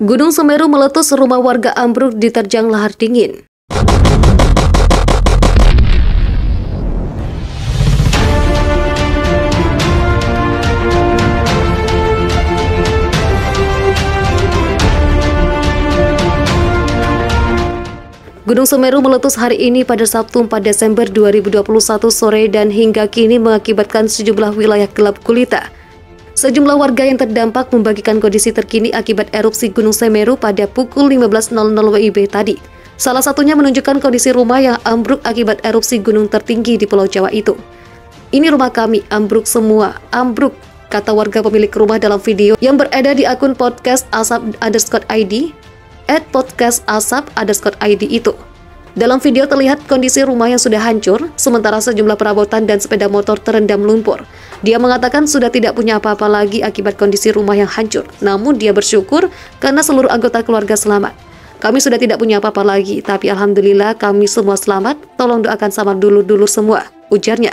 Gunung Semeru meletus, rumah warga ambruk diterjang lahar dingin. Gunung Semeru meletus hari ini pada Sabtu 4 Desember 2021 sore dan hingga kini mengakibatkan sejumlah wilayah gelap gulita. Sejumlah warga yang terdampak membagikan kondisi terkini akibat erupsi Gunung Semeru pada pukul 15.00 WIB tadi. Salah satunya menunjukkan kondisi rumah yang ambruk akibat erupsi gunung tertinggi di Pulau Jawa itu. "Ini rumah kami, ambruk semua, ambruk," kata warga pemilik rumah dalam video yang beredar di akun podcast asap_id @podcastasap_id itu. Dalam video terlihat kondisi rumah yang sudah hancur, sementara sejumlah perabotan dan sepeda motor terendam lumpur. Dia mengatakan sudah tidak punya apa-apa lagi akibat kondisi rumah yang hancur, namun dia bersyukur karena seluruh anggota keluarga selamat. "Kami sudah tidak punya apa-apa lagi, tapi alhamdulillah kami semua selamat, tolong doakan sama dulur-dulur semua," ujarnya.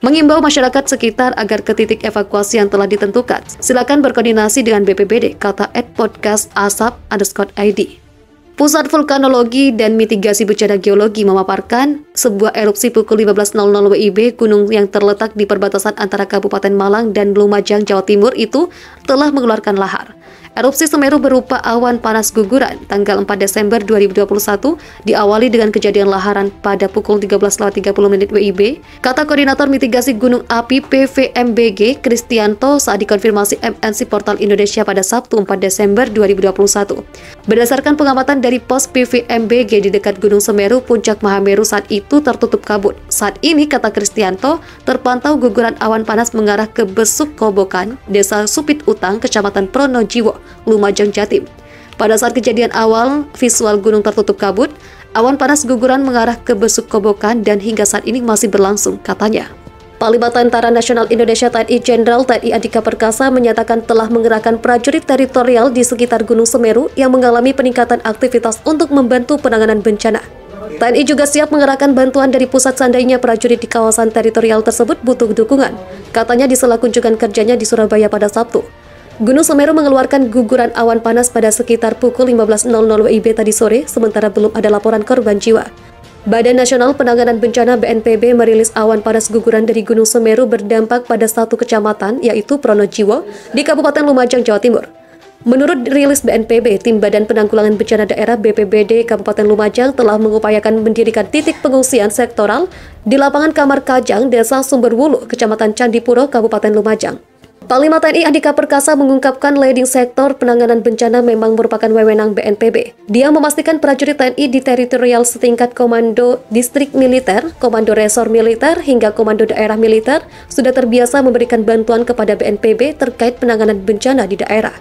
Mengimbau masyarakat sekitar agar ke titik evakuasi yang telah ditentukan. Silakan berkoordinasi dengan BPBD, kata @podcastasap_id. Pusat Vulkanologi dan Mitigasi Bencana Geologi memaparkan sebuah erupsi pukul 15.00 WIB gunung yang terletak di perbatasan antara Kabupaten Malang dan Lumajang, Jawa Timur itu telah mengeluarkan lahar. Erupsi Semeru berupa awan panas guguran tanggal 4 Desember 2021 diawali dengan kejadian laharan pada pukul 13.30 WIB, kata Koordinator Mitigasi Gunung Api PVMBG Kristianto saat dikonfirmasi MNC Portal Indonesia pada Sabtu 4 Desember 2021. Berdasarkan pengamatan dari pos PVMBG di dekat Gunung Semeru, puncak Mahameru saat itu tertutup kabut. Saat ini, kata Kristianto, terpantau guguran awan panas mengarah ke Besuk Kobokan, Desa Supit Utang, Kecamatan Pronojiwo, Lumajang, Jatim. Pada saat kejadian awal, visual gunung tertutup kabut, awan panas guguran mengarah ke Besuk Kobokan dan hingga saat ini masih berlangsung, katanya. Panglima Tentara Nasional Indonesia TNI Jenderal TNI Andika Perkasa menyatakan telah mengerahkan prajurit teritorial di sekitar Gunung Semeru yang mengalami peningkatan aktivitas untuk membantu penanganan bencana. TNI juga siap mengerahkan bantuan dari pusat seandainya prajurit di kawasan teritorial tersebut butuh dukungan, katanya di sela kunjungan kerjanya di Surabaya pada Sabtu. Gunung Semeru mengeluarkan guguran awan panas pada sekitar pukul 15.00 WIB tadi sore, sementara belum ada laporan korban jiwa. Badan Nasional Penanggulangan Bencana BNPB merilis awan panas guguran dari Gunung Semeru berdampak pada satu kecamatan, yaitu Pronojiwo, di Kabupaten Lumajang, Jawa Timur. Menurut rilis BNPB, Tim Badan Penanggulangan Bencana Daerah BPBD Kabupaten Lumajang telah mengupayakan mendirikan titik pengungsian sektoral di lapangan Kamar Kajang, Desa Sumberwulu, Kecamatan Candipuro, Kabupaten Lumajang. Panglima TNI Andika Perkasa mengungkapkan leading sektor penanganan bencana memang merupakan wewenang BNPB. Dia memastikan prajurit TNI di teritorial setingkat Komando Distrik Militer, Komando Resor Militer, hingga Komando Daerah Militer sudah terbiasa memberikan bantuan kepada BNPB terkait penanganan bencana di daerah.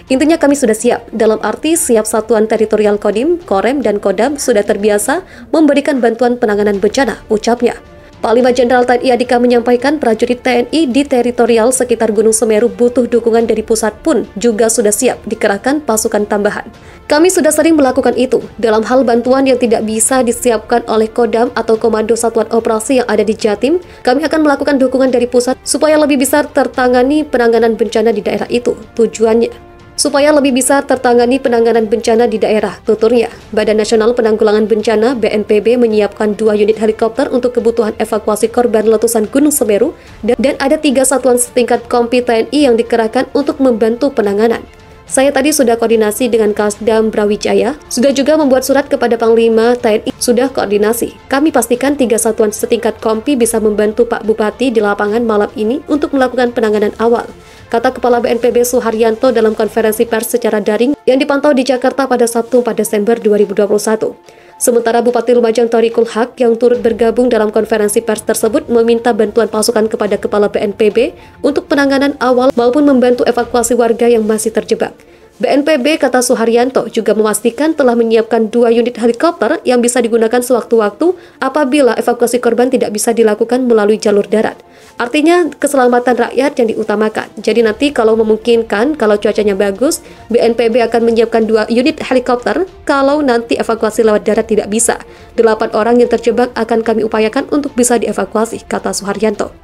Intinya kami sudah siap, dalam arti siap satuan teritorial Kodim, Korem, dan Kodam sudah terbiasa memberikan bantuan penanganan bencana, ucapnya. Panglima Jenderal TNI Andika menyampaikan prajurit TNI di teritorial sekitar Gunung Semeru butuh dukungan dari pusat pun juga sudah siap dikerahkan pasukan tambahan. Kami sudah sering melakukan itu dalam hal bantuan yang tidak bisa disiapkan oleh Kodam atau Komando Satuan Operasi yang ada di Jatim. Kami akan melakukan dukungan dari pusat supaya lebih bisa tertangani penanganan bencana di daerah itu. Tujuannya supaya lebih bisa tertangani penanganan bencana di daerah, tuturnya. Badan Nasional Penanggulangan Bencana BNPB menyiapkan 2 unit helikopter untuk kebutuhan evakuasi korban letusan Gunung Semeru dan ada 3 satuan setingkat Kompi TNI yang dikerahkan untuk membantu penanganan. Saya tadi sudah koordinasi dengan Kasdam Brawijaya, sudah juga membuat surat kepada Panglima TNI, sudah koordinasi. Kami pastikan 3 satuan setingkat Kompi bisa membantu Pak Bupati di lapangan malam ini untuk melakukan penanganan awal, kata Kepala BNPB Suharyanto dalam konferensi pers secara daring yang dipantau di Jakarta pada Sabtu 4 Desember 2021. Sementara Bupati Lumajang Thoriqul Haq yang turut bergabung dalam konferensi pers tersebut meminta bantuan pasukan kepada Kepala BNPB untuk penanganan awal maupun membantu evakuasi warga yang masih terjebak. BNPB, kata Suharyanto, juga memastikan telah menyiapkan 2 unit helikopter yang bisa digunakan sewaktu-waktu apabila evakuasi korban tidak bisa dilakukan melalui jalur darat. Artinya, keselamatan rakyat yang diutamakan. Jadi nanti kalau memungkinkan, kalau cuacanya bagus, BNPB akan menyiapkan 2 unit helikopter. Kalau nanti evakuasi lewat darat tidak bisa, 8 orang yang terjebak akan kami upayakan untuk bisa dievakuasi, kata Suharyanto.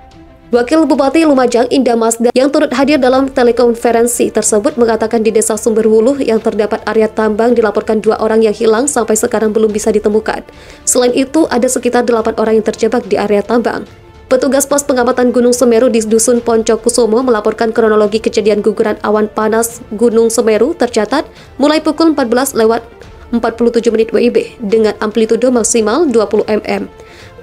Wakil Bupati Lumajang Indah Masda yang turut hadir dalam telekonferensi tersebut mengatakan di Desa Sumberwuluh yang terdapat area tambang dilaporkan 2 orang yang hilang sampai sekarang belum bisa ditemukan. Selain itu, ada sekitar 8 orang yang terjebak di area tambang. Petugas pos pengamatan Gunung Semeru di Dusun Poncokusumo melaporkan kronologi kejadian guguran awan panas Gunung Semeru tercatat mulai pukul 14:47 WIB dengan amplitudo maksimal 20 mm.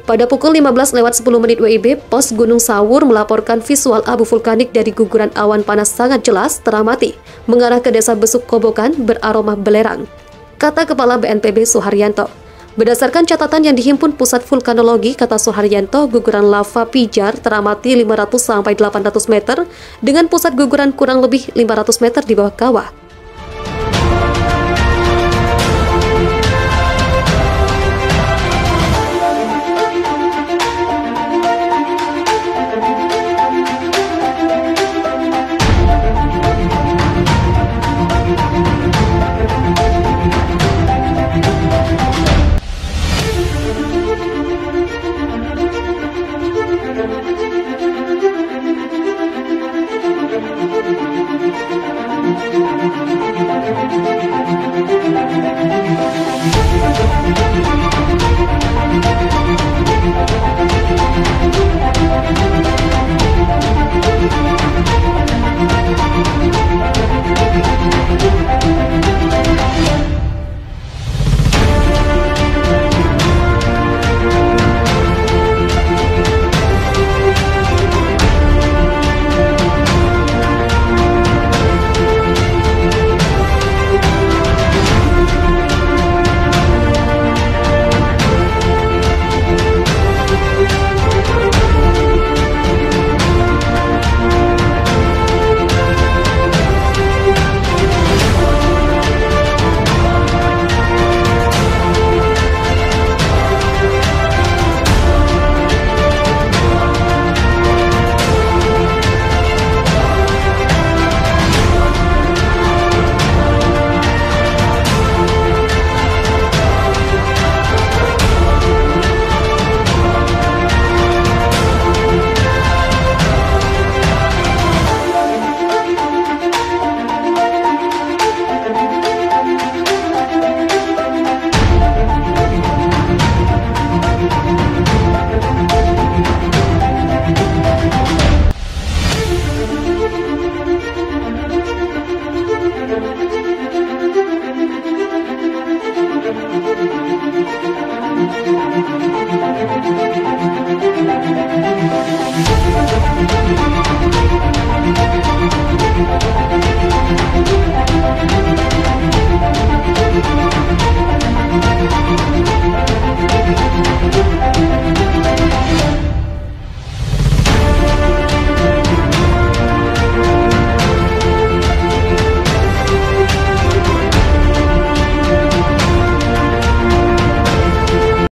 Pada pukul 15:10 WIB, pos Gunung Sawur melaporkan visual abu vulkanik dari guguran awan panas sangat jelas teramati mengarah ke Desa Besuk Kobokan beraroma belerang, kata Kepala BNPB Suharyanto. Berdasarkan catatan yang dihimpun Pusat Vulkanologi, kata Suharyanto, guguran lava pijar teramati 500-800 meter dengan pusat guguran kurang lebih 500 meter di bawah kawah.